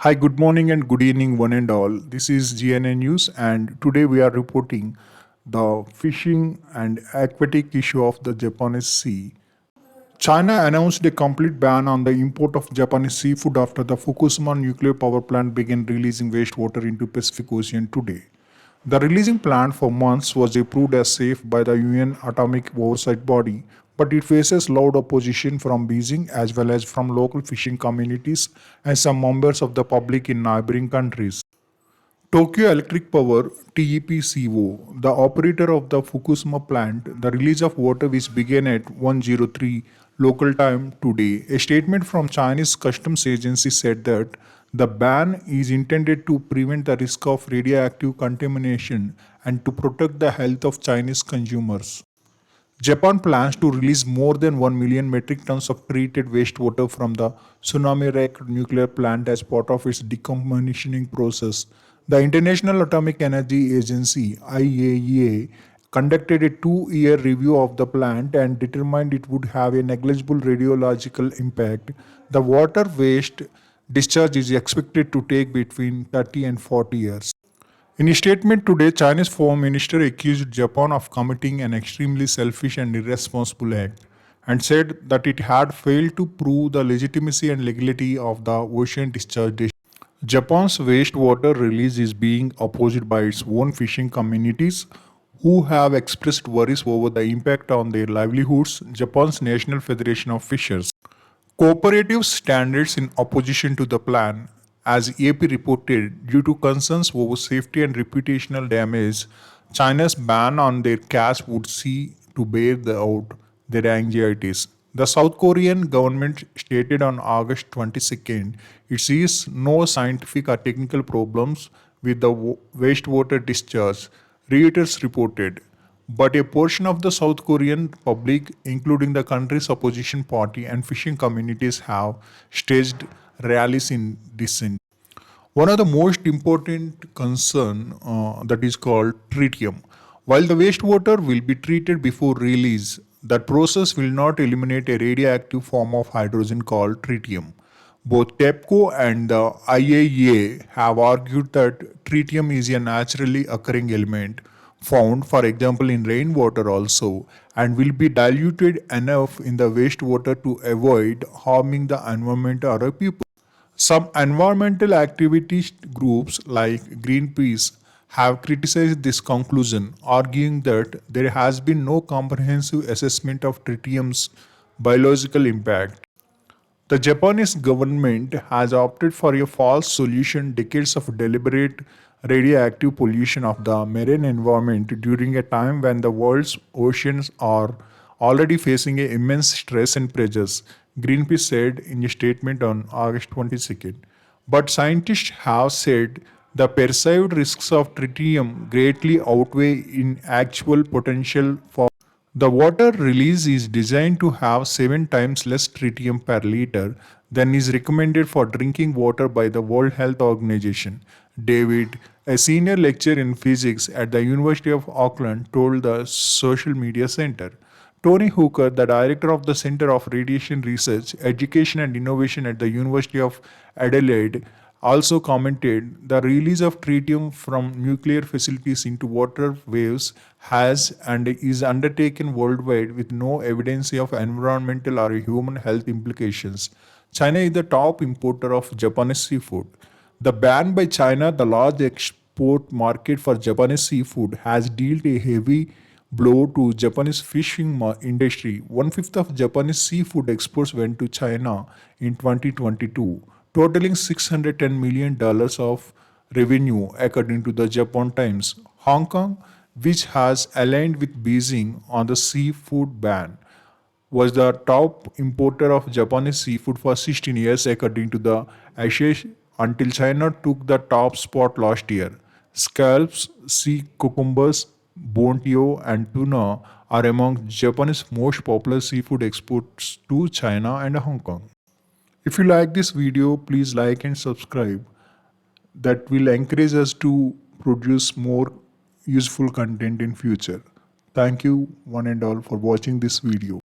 Hi, good morning and good evening, one and all. This is GNA News, and today we are reporting the fishing and aquatic issue of the Japanese Sea. China announced a complete ban on the import of Japanese seafood after the Fukushima nuclear power plant began releasing wastewater into Pacific Ocean today. The releasing plant for months was approved as safe by the UN Atomic Oversight Body, but it faces loud opposition from Beijing as well as from local fishing communities and some members of the public in neighboring countries. Tokyo Electric Power (TEPCO), the operator of the Fukushima plant, the release of water which began at 103 local time today. A statement from Chinese Customs Agency said that the ban is intended to prevent the risk of radioactive contamination and to protect the health of Chinese consumers. Japan plans to release more than 1 million metric tons of treated wastewater from the Tsunami-wrecked nuclear plant as part of its decommissioning process. The International Atomic Energy Agency (IAEA) conducted a 2-year review of the plant and determined it would have a negligible radiological impact. The water waste discharge is expected to take between 30 and 40 years. In a statement today, Chinese Foreign Minister accused Japan of committing an extremely selfish and irresponsible act and said that it had failed to prove the legitimacy and legality of the ocean discharge decision. Japan's wastewater release is being opposed by its own fishing communities who have expressed worries over the impact on their livelihoods. Japan's National Federation of Fishers cooperative standards in opposition to the plan, as AP reported, due to concerns over safety and reputational damage. China's ban on their catch would see to bear out their anxieties. The South Korean government stated on August 22nd it sees no scientific or technical problems with the wastewater discharge, Reuters reported. But a portion of the South Korean public, including the country's opposition party and fishing communities, have staged rallies in dissent. One of the most important concern that is called tritium. While the wastewater will be treated before release, that process will not eliminate a radioactive form of hydrogen called tritium. Both TEPCO and the IAEA have argued that tritium is a naturally occurring element found, for example, in rainwater also, and will be diluted enough in the wastewater to avoid harming the environment or people. Some environmental activist groups like Greenpeace have criticized this conclusion, arguing that there has been no comprehensive assessment of tritium's biological impact. The Japanese government has opted for a false solution decades of deliberate radioactive pollution of the marine environment during a time when the world's oceans are already facing immense stress and pressures, Greenpeace said in a statement on August 22nd. But scientists have said the perceived risks of tritium greatly outweigh in actual potential for the water release is designed to have 7 times less tritium per liter than is recommended for drinking water by the World Health Organization. David, a senior lecturer in physics at the University of Auckland, told the Social Media Center. Tony Hooker, the director of the Center of Radiation Research, Education and Innovation at the University of Adelaide, also commented the release of tritium from nuclear facilities into water waves has and is undertaken worldwide with no evidence of environmental or human health implications. China is the top importer of Japanese seafood. The ban by China, the large export market for Japanese seafood, has dealt a heavy blow to Japanese fishing industry. One-fifth of Japanese seafood exports went to China in 2022, totaling $610 million of revenue, according to the Japan Times. Hong Kong, which has aligned with Beijing on the seafood ban, was the top importer of Japanese seafood for 16 years, according to the Asia, until China took the top spot last year. Scallops, sea cucumbers, bonito, and tuna are among Japan's most popular seafood exports to China and Hong Kong. If you like this video, please like and subscribe. That will encourage us to produce more useful content in future. Thank you one and all for watching this video.